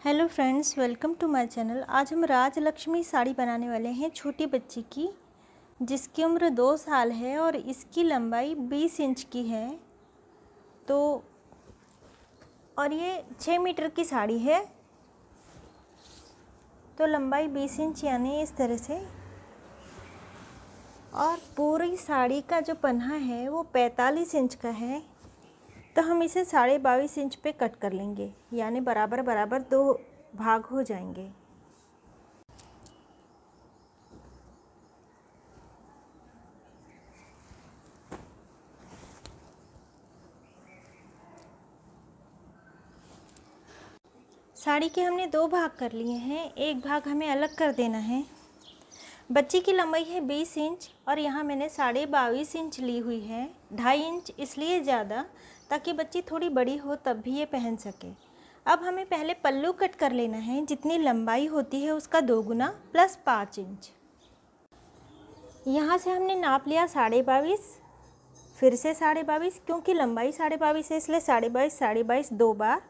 Hello friends, welcome to my channel. आज हम राजलक्ष्मी साड़ी बनाने वाले हैं छोटी बच्ची की, जिसकी उम्र 2 साल है और इसकी लंबाई 20 इंच की है। तो और ये 6 मीटर की साड़ी है। तो लंबाई 20 इंच यानी इस तरह से। और पूरी साड़ी का जो पन्हा है वो 45 इंच का है। तो हम इसे 22.5 इंच पे कट कर लेंगे, यानी बराबर बराबर 2 भाग हो जाएंगे। साड़ी के हमने 2 भाग कर लिए हैं, एक भाग हमें अलग कर देना है। बच्ची की लंबाई है 20 इंच और यहाँ मैंने 22.5 इंच ली हुई है। 2.5 इंच इसलिए ज़्यादा ताकि बच्ची थोड़ी बड़ी हो तब भी ये पहन सके। अब हमें पहले पल्लू कट कर लेना है, जितनी लंबाई होती है उसका 2 गुना प्लस 5 इंच। यहाँ से हमने नाप लिया 22.5, फिर से 22.5, क्योंकि लंबाई 22.5 है इसलिए 22.5 2 बार।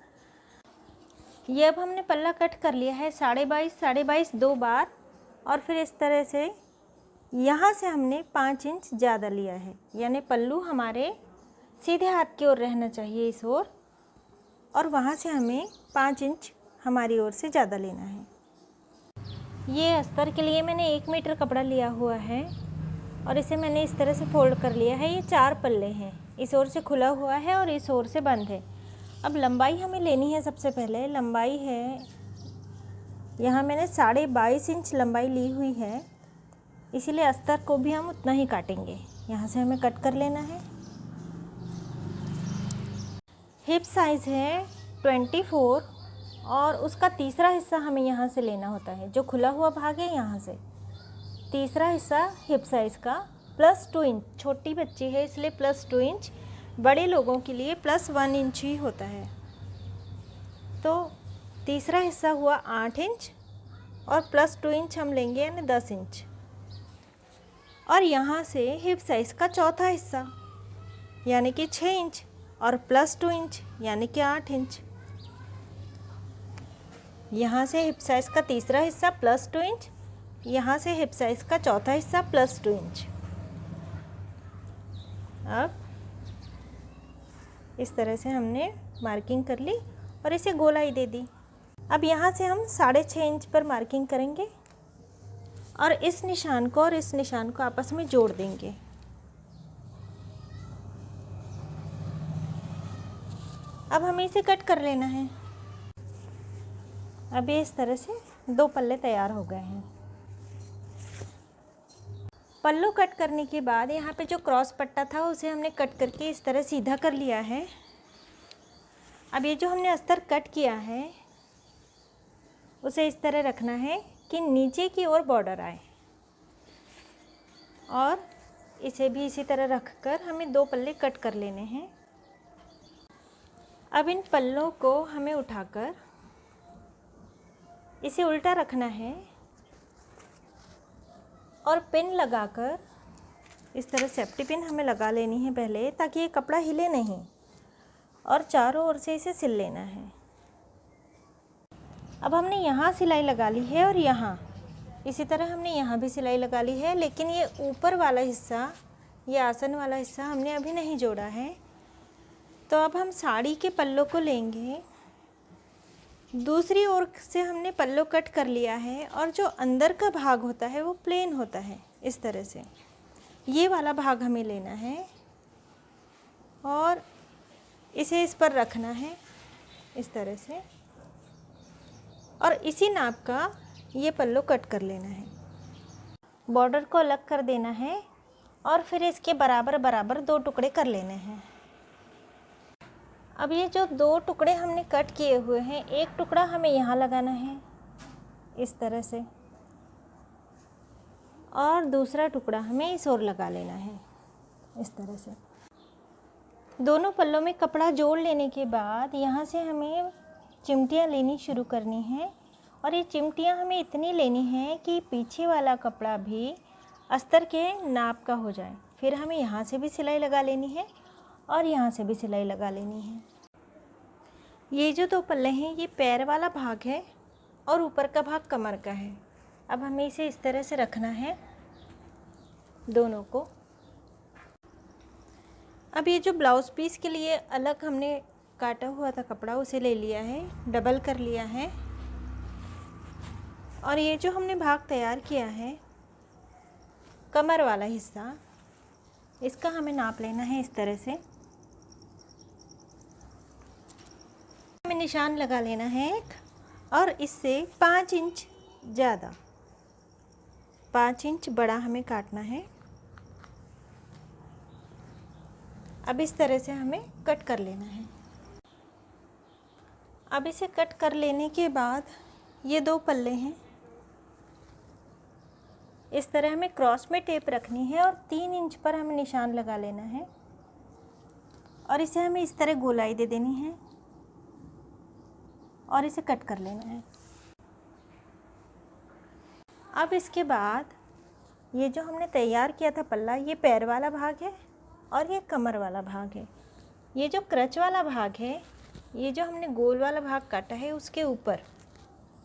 ये अब हमने पल्ला कट कर लिया है 22.5 2 बार, और फिर इस तरह से यहाँ से हमने 5 इंच ज़्यादा लिया है, यानी पल्लू हमारे सीधे हाथ की ओर रहना चाहिए इस ओर, और वहाँ से हमें 5 इंच हमारी ओर से ज़्यादा लेना है। ये अस्तर के लिए मैंने 1 मीटर कपड़ा लिया हुआ है और इसे मैंने इस तरह से फोल्ड कर लिया है। ये 4 पल्ले हैं, इस ओर से खुला हुआ है और इस ओर से बंद है। अब लंबाई हमें लेनी है। सबसे पहले लंबाई है, यहाँ मैंने 22.5 इंच लंबाई ली हुई है, इसीलिए अस्तर को भी हम उतना ही काटेंगे। यहाँ से हमें कट कर लेना है। हिप साइज़ है 24 और उसका तीसरा हिस्सा हमें यहाँ से लेना होता है। जो खुला हुआ भाग है यहाँ से तीसरा हिस्सा हिप साइज़ का +2 इंच। छोटी बच्ची है इसलिए +2 इंच, बड़े लोगों के लिए +1 इंच ही होता है। तो तीसरा हिस्सा हुआ 8 इंच और +2 इंच हम लेंगे, यानी 10 इंच। और यहाँ से हिप साइज़ का चौथा हिस्सा यानी कि 6 इंच और +2 इंच यानी कि 8 इंच। यहाँ से हिप साइज़ का तीसरा हिस्सा +2 इंच, यहाँ से हिप साइज़ का चौथा हिस्सा +2 इंच। अब इस तरह से हमने मार्किंग कर ली और इसे गोलाई दे दी। अब यहाँ से हम 6.5 इंच पर मार्किंग करेंगे और इस निशान को और इस निशान को आपस में जोड़ देंगे। अब हमें इसे कट कर लेना है। अब ये इस तरह से 2 पल्ले तैयार हो गए हैं। पल्लू कट करने के बाद यहाँ पे जो क्रॉस पट्टा था उसे हमने कट करके इस तरह सीधा कर लिया है। अब ये जो हमने अस्तर कट किया है उसे इस तरह रखना है कि नीचे की ओर बॉर्डर आए, और इसे भी इसी तरह रखकर हमें 2 पल्ले कट कर लेने हैं। अब इन पल्लों को हमें उठाकर इसे उल्टा रखना है और पिन लगाकर इस तरह सेफ्टी पिन हमें लगा लेनी है पहले, ताकि ये कपड़ा हिले नहीं, और चारों ओर से इसे सिल लेना है। अब हमने यहाँ सिलाई लगा ली है और यहाँ इसी तरह हमने यहाँ भी सिलाई लगा ली है, लेकिन ये ऊपर वाला हिस्सा, ये आसन वाला हिस्सा हमने अभी नहीं जोड़ा है। तो अब हम साड़ी के पल्लों को लेंगे, दूसरी ओर से हमने पल्लो कट कर लिया है और जो अंदर का भाग होता है वो प्लेन होता है इस तरह से। ये वाला भाग हमें लेना है और इसे इस पर रखना है इस तरह से, और इसी नाप का ये पल्लो कट कर लेना है। बॉर्डर को अलग कर देना है और फिर इसके बराबर बराबर 2 टुकड़े कर लेने हैं। अब ये जो 2 टुकड़े हमने कट किए हुए हैं, एक टुकड़ा हमें यहाँ लगाना है इस तरह से, और दूसरा टुकड़ा हमें इस ओर लगा लेना है इस तरह से। दोनों पल्लों में कपड़ा जोड़ लेने के बाद यहाँ से हमें चिमटियाँ लेनी शुरू करनी है, और ये चिमटियाँ हमें इतनी लेनी है कि पीछे वाला कपड़ा भी अस्तर के नाप का हो जाए। फिर हमें यहाँ से भी सिलाई लगा लेनी है और यहाँ से भी सिलाई लगा लेनी है। ये जो दो पल्ले हैं ये पैर वाला भाग है और ऊपर का भाग कमर का है। अब हमें इसे इस तरह से रखना है दोनों को। अब ये जो ब्लाउज़ पीस के लिए अलग हमने काटा हुआ था कपड़ा उसे ले लिया है, डबल कर लिया है। और ये जो हमने भाग तैयार किया है कमर वाला हिस्सा, इसका हमें नाप लेना है इस तरह से। हमें निशान लगा लेना है एक, और इससे 5 इंच ज़्यादा, 5 इंच बड़ा हमें काटना है। अब इस तरह से हमें कट कर लेना है। अब इसे कट कर लेने के बाद ये दो पल्ले हैं, इस तरह हमें क्रॉस में टेप रखनी है और 3 इंच पर हमें निशान लगा लेना है और इसे हमें इस तरह गोलाई दे देनी है और इसे कट कर लेना है। अब इसके बाद ये जो हमने तैयार किया था पल्ला, ये पैर वाला भाग है और ये कमर वाला भाग है। ये जो क्रच वाला भाग है, ये जो हमने गोल वाला भाग काटा है उसके ऊपर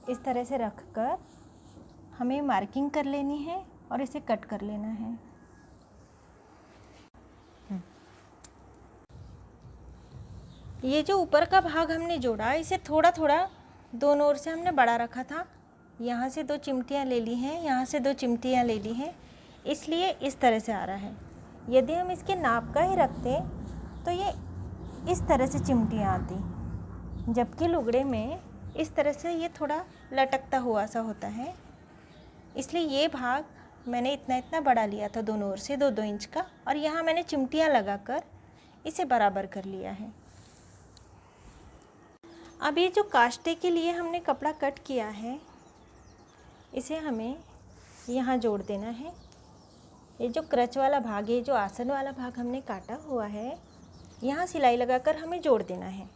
इस तरह से रख कर हमें मार्किंग कर लेनी है और इसे कट कर लेना है। ये जो ऊपर का भाग हमने जोड़ा, इसे थोड़ा थोड़ा दोनों ओर से हमने बड़ा रखा था। यहाँ से 2 चिमटियाँ ले ली हैं, यहाँ से 2 चिमटियाँ ले ली हैं, इसलिए इस तरह से आ रहा है। यदि हम इसके नाप का ही रखते तो ये इस तरह से चिमटियाँ आती, जबकि लुगड़े में इस तरह से ये थोड़ा लटकता हुआ सा होता है। इसलिए ये भाग मैंने इतना बड़ा लिया था दोनों ओर से 2-2 इंच का, और यहाँ मैंने चिमटियाँ लगाकर इसे बराबर कर लिया है। अब ये जो काष्टे के लिए हमने कपड़ा कट किया है, इसे हमें यहाँ जोड़ देना है। ये जो क्रच वाला भाग है, जो आसन वाला भाग हमने काटा हुआ है, यहाँ सिलाई लगाकर हमें जोड़ देना है।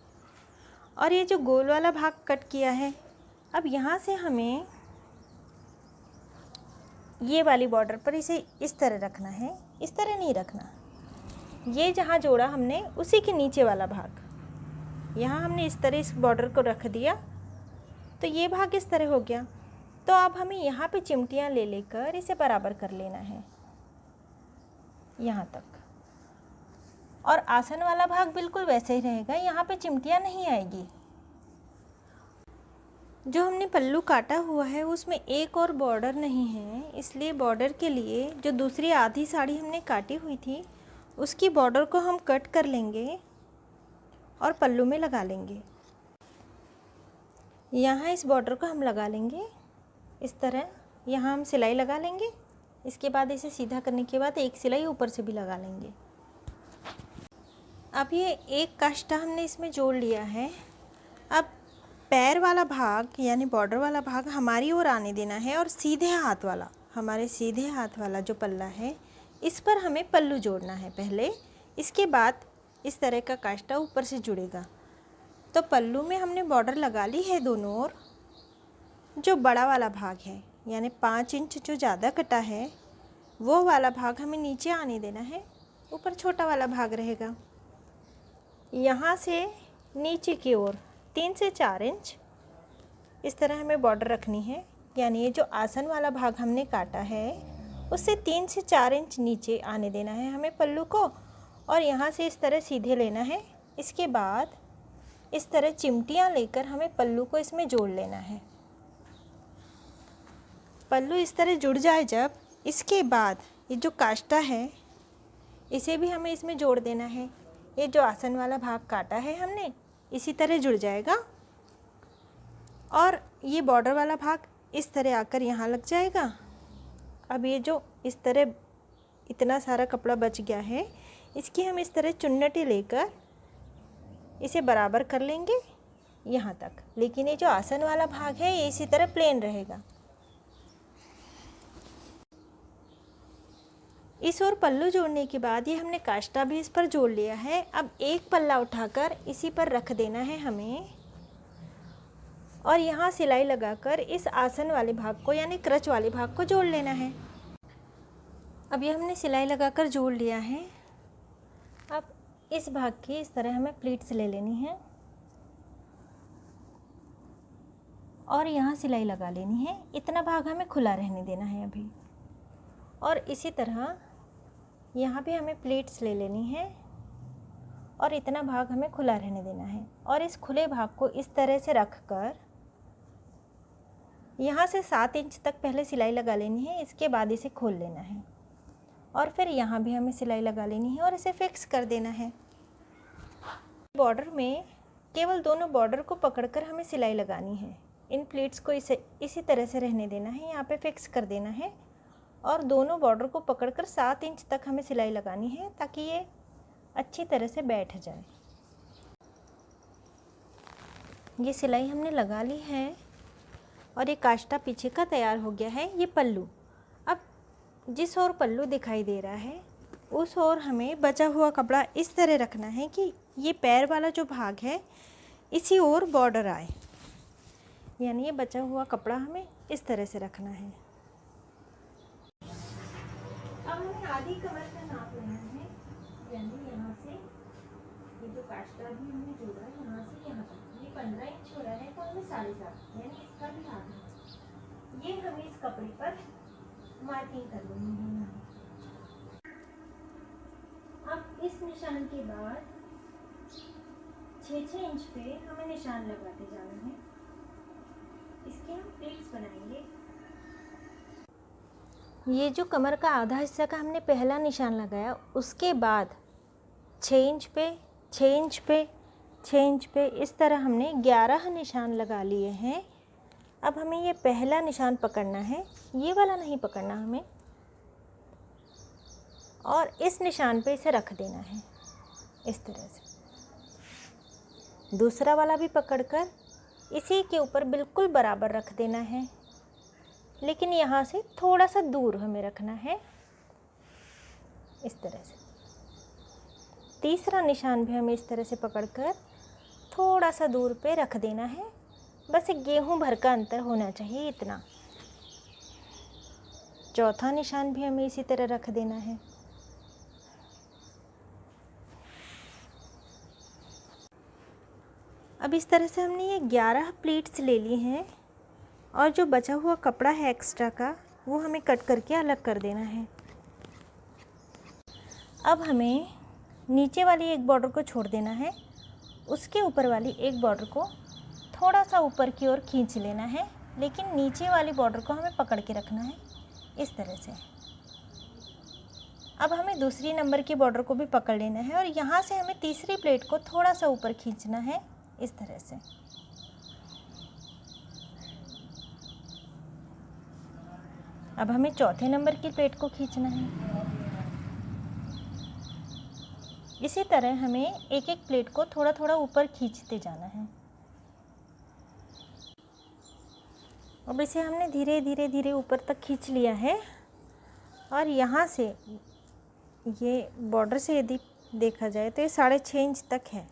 और ये जो गोल वाला भाग कट किया है, अब यहाँ से हमें ये वाली बॉर्डर पर इसे इस तरह रखना है, इस तरह नहीं रखना। ये जहाँ जोड़ा हमने उसी के नीचे वाला भाग, यहाँ हमने इस तरह इस बॉर्डर को रख दिया तो ये भाग इस तरह हो गया। तो अब हमें यहाँ पे चिमटियाँ ले लेकर इसे बराबर कर लेना है यहाँ तक। और आसन वाला भाग बिल्कुल वैसे ही रहेगा, यहाँ पे चिमटियाँ नहीं आएगी। जो हमने पल्लू काटा हुआ है उसमें एक और बॉर्डर नहीं है, इसलिए बॉर्डर के लिए जो दूसरी आधी साड़ी हमने काटी हुई थी उसकी बॉर्डर को हम कट कर लेंगे और पल्लू में लगा लेंगे। यहाँ इस बॉर्डर को हम लगा लेंगे इस तरह, यहाँ हम सिलाई लगा लेंगे। इसके बाद इसे सीधा करने के बाद एक सिलाई ऊपर से भी लगा लेंगे। अब ये एक काष्टा हमने इसमें जोड़ लिया है। अब पैर वाला भाग यानी बॉर्डर वाला भाग हमारी ओर आने देना है और सीधे हाथ वाला, हमारे सीधे हाथ वाला जो पल्ला है इस पर हमें पल्लू जोड़ना है पहले। इसके बाद इस तरह का काष्टा ऊपर से जुड़ेगा। तो पल्लू में हमने बॉर्डर लगा ली है दोनों ओर। जो बड़ा वाला भाग है यानी 5 इंच जो ज़्यादा कटा है वो वाला भाग हमें नीचे आने देना है, ऊपर छोटा वाला भाग रहेगा। यहाँ से नीचे की ओर 3 से 4 इंच इस तरह हमें बॉर्डर रखनी है। यानी ये जो आसन वाला भाग हमने काटा है उससे 3 से 4 इंच नीचे आने देना है हमें पल्लू को, और यहाँ से इस तरह सीधे लेना है। इसके बाद इस तरह चिमटियाँ लेकर हमें पल्लू को इसमें जोड़ लेना है। पल्लू इस तरह जुड़ जाए जब, इसके बाद ये जो काष्टा है इसे भी हमें इसमें जोड़ देना है। ये जो आसन वाला भाग काटा है हमने इसी तरह जुड़ जाएगा और ये बॉर्डर वाला भाग इस तरह आकर यहाँ लग जाएगा। अब ये जो इस तरह इतना सारा कपड़ा बच गया है इसकी हम इस तरह चुन्नटी लेकर इसे बराबर कर लेंगे यहाँ तक। लेकिन ये जो आसन वाला भाग है ये इसी तरह प्लेन रहेगा। इस ओर पल्लू जोड़ने के बाद ये हमने काष्टा भी इस पर जोड़ लिया है। अब एक पल्ला उठाकर इसी पर रख देना है हमें और यहाँ सिलाई लगाकर इस आसन वाले भाग को यानी क्रच वाले भाग को जोड़ लेना है। अब ये हमने सिलाई लगाकर जोड़ लिया है। अब इस भाग की इस तरह हमें प्लीट्स ले लेनी है और यहाँ सिलाई लगा लेनी है। इतना भाग हमें खुला रहने देना है अभी। और इसी तरह यहाँ भी हमें प्लीट्स ले लेनी है और इतना भाग हमें खुला रहने देना है। और इस खुले भाग को इस तरह से रख कर यहाँ से 7 इंच तक पहले सिलाई लगा लेनी है। इसके बाद इसे खोल लेना है और फिर यहाँ भी हमें सिलाई लगा लेनी है और इसे फिक्स कर देना है। बॉर्डर में केवल दोनों बॉर्डर को पकड़कर हमें सिलाई लगानी है। इन प्लीट्स को इसी तरह से रहने देना है, यहाँ पे फिक्स कर देना है और दोनों बॉर्डर को पकड़कर 7 इंच तक हमें सिलाई लगानी है ताकि ये अच्छी तरह से बैठ जाए। ये सिलाई हमने लगा ली है और ये काष्टा पीछे का तैयार हो गया है। ये पल्लू, अब जिस ओर पल्लू दिखाई दे रहा है उस ओर हमें बचा हुआ कपड़ा इस तरह रखना है कि ये पैर वाला जो भाग है इसी ओर बॉर्डर आए, यानी ये बचा हुआ कपड़ा हमें इस तरह से रखना है। अब हमें आधी कमर का नाप लेना है, यानी यहाँ से ये जो काष्टा भी हमने जोड़ा है यहाँ से यहाँ तक, ये 15 इंच हो रहा है तो हमें 7.5 यानी इसका भी आधा, ये हमें इस कपड़े पर मार्किंग कर लेनी है यहाँ। अब इस निशान के बाद 6-6 इंच पे हमें निशान लगाते जाना है। इसके हम प्लीट्स बनाएंगे। ये जो कमर का आधा हिस्सा का हमने पहला निशान लगाया, उसके बाद 6 इंच पे 6 इंच पे 6 इंच पे इस तरह हमने 11 निशान लगा लिए हैं। अब हमें ये पहला निशान पकड़ना है, ये वाला नहीं पकड़ना हमें, और इस निशान पे इसे रख देना है इस तरह से। दूसरा वाला भी पकड़कर इसी के ऊपर बिल्कुल बराबर रख देना है, लेकिन यहाँ से थोड़ा सा दूर हमें रखना है इस तरह से। तीसरा निशान भी हमें इस तरह से पकड़कर थोड़ा सा दूर पे रख देना है, बस एक गेहूं भर का अंतर होना चाहिए इतना। चौथा निशान भी हमें इसी तरह रख देना है। अब इस तरह से हमने ये 11 प्लीट्स ले ली हैं और जो बचा हुआ कपड़ा है एक्स्ट्रा का वो हमें कट करके अलग कर देना है। अब हमें नीचे वाली एक बॉर्डर को छोड़ देना है, उसके ऊपर वाली एक बॉर्डर को थोड़ा सा ऊपर की ओर खींच लेना है, लेकिन नीचे वाली बॉर्डर को हमें पकड़ के रखना है इस तरह से। अब हमें दूसरी नंबर की बॉर्डर को भी पकड़ लेना है और यहाँ से हमें तीसरी प्लेट को थोड़ा सा ऊपर खींचना है इस तरह से। अब हमें चौथे नंबर की प्लेट को खींचना है। इसी तरह हमें एक एक प्लेट को थोड़ा थोड़ा ऊपर खींचते जाना है। अब इसे हमने धीरे धीरे धीरे ऊपर तक खींच लिया है और यहाँ से ये बॉर्डर से यदि देखा जाए तो ये 6.5 इंच तक है।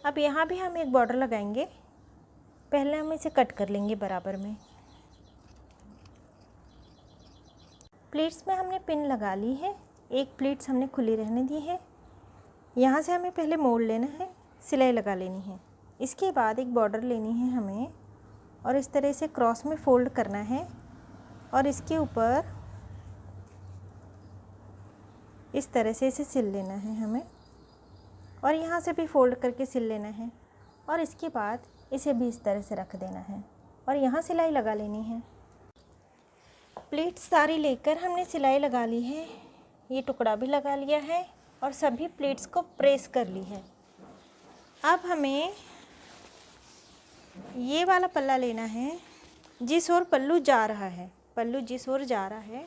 अब यहाँ भी हम एक बॉर्डर लगाएंगे, पहले हम इसे कट कर लेंगे बराबर में। प्लीट्स में हमने पिन लगा ली है, एक प्लीट्स हमने खुली रहने दी है। यहाँ से हमें पहले मोड़ लेना है, सिलाई लगा लेनी है। इसके बाद एक बॉर्डर लेनी है हमें और इस तरह से क्रॉस में फ़ोल्ड करना है और इसके ऊपर इस तरह से इसे सिल लेना है हमें और यहाँ से भी फ़ोल्ड करके सिल लेना है और इसके बाद इसे भी इस तरह से रख देना है और यहाँ सिलाई लगा लेनी है। प्लीट्स सारी लेकर हमने सिलाई लगा ली है, ये टुकड़ा भी लगा लिया है और सभी प्लीट्स को प्रेस कर ली है। अब हमें ये वाला पल्ला लेना है, जिस ओर पल्लू जा रहा है, पल्लू जिस ओर जा रहा है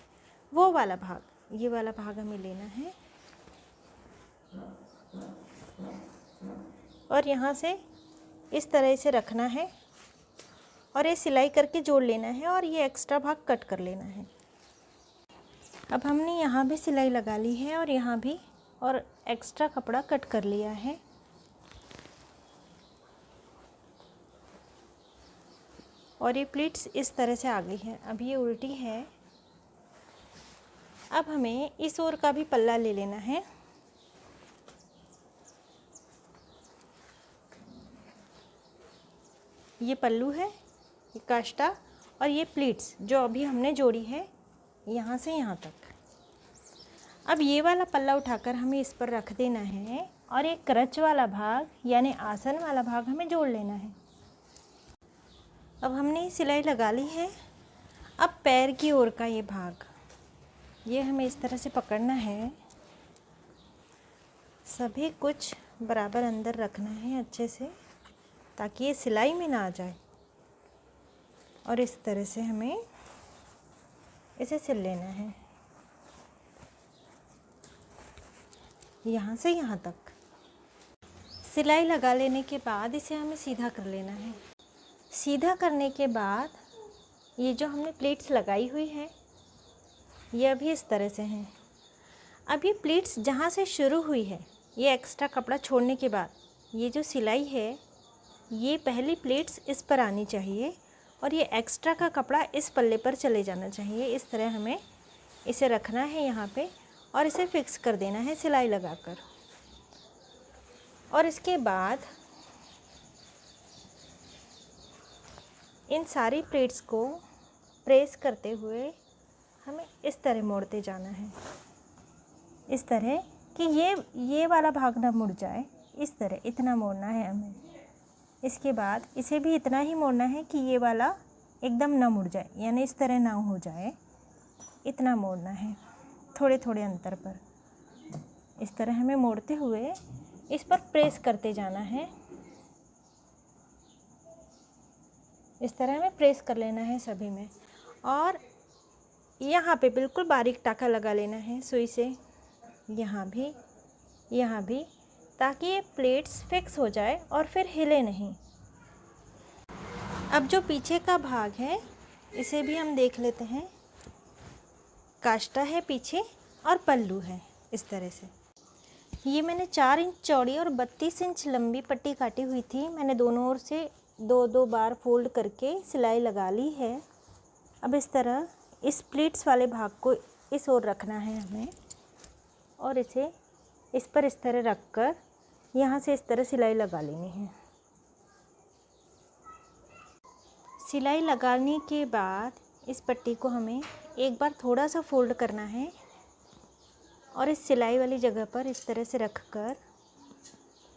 वो वाला भाग, ये वाला भाग हमें लेना है और यहाँ से इस तरह से रखना है और ये सिलाई करके जोड़ लेना है और ये एक्स्ट्रा भाग कट कर लेना है। अब हमने यहाँ भी सिलाई लगा ली है और यहाँ भी, और एक्स्ट्रा कपड़ा कट कर लिया है। और ये प्लीट्स इस तरह से आ गई है, अब ये उल्टी है। अब हमें इस ओर का भी पल्ला ले लेना है। ये पल्लू है ये काष्टा और ये प्लीट्स जो अभी हमने जोड़ी है यहाँ से यहाँ तक। अब ये वाला पल्ला उठाकर हमें इस पर रख देना है और एक क्रच वाला भाग यानी आसन वाला भाग हमें जोड़ लेना है। अब हमने सिलाई लगा ली है। अब पैर की ओर का ये भाग, ये हमें इस तरह से पकड़ना है, सभी कुछ बराबर अंदर रखना है अच्छे से ताकि ये सिलाई में ना आ जाए, और इस तरह से हमें इसे सिल लेना है यहाँ से यहाँ तक। सिलाई लगा लेने के बाद इसे हमें सीधा कर लेना है। सीधा करने के बाद ये जो हमने प्लीट्स लगाई हुई है ये अभी इस तरह से हैं। अब ये प्लीट्स जहाँ से शुरू हुई है, ये एक्स्ट्रा कपड़ा छोड़ने के बाद ये जो सिलाई है ये पहली प्लीट्स इस पर आनी चाहिए और ये एक्स्ट्रा का कपड़ा इस पल्ले पर चले जाना चाहिए। इस तरह हमें इसे रखना है यहाँ पे और इसे फिक्स कर देना है सिलाई लगाकर। और इसके बाद इन सारी प्लेट्स को प्रेस करते हुए हमें इस तरह मोड़ते जाना है, इस तरह कि ये वाला भाग ना मुड़ जाए। इस तरह इतना मोड़ना है हमें। इसके बाद इसे भी इतना ही मोड़ना है कि ये वाला एकदम ना मुड़ जाए, यानी इस तरह ना हो जाए, इतना मोड़ना है थोड़े थोड़े अंतर पर। इस तरह हमें मोड़ते हुए इस पर प्रेस करते जाना है। इस तरह हमें प्रेस कर लेना है सभी में, और यहाँ पे बिल्कुल बारीक टाका लगा लेना है सुई से, यहाँ भी, ताकि ये प्लेट्स फिक्स हो जाए और फिर हिले नहीं। अब जो पीछे का भाग है इसे भी हम देख लेते हैं। काष्टा है पीछे और पल्लू है इस तरह से। ये मैंने 4 इंच चौड़ी और 32 इंच लंबी पट्टी काटी हुई थी। मैंने दोनों ओर से 2-2 बार फोल्ड करके सिलाई लगा ली है। अब इस तरह इस प्लीट्स वाले भाग को इस ओर रखना है हमें, और इसे इस पर इस तरह रख कर यहाँ से इस तरह सिलाई लगा लेनी है। सिलाई लगाने के बाद इस पट्टी को हमें एक बार थोड़ा सा फोल्ड करना है और इस सिलाई वाली जगह पर इस तरह से रखकर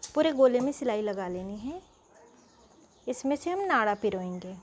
पूरे गोले में सिलाई लगा लेनी है। इसमें से हम नाड़ा पिरोएंगे।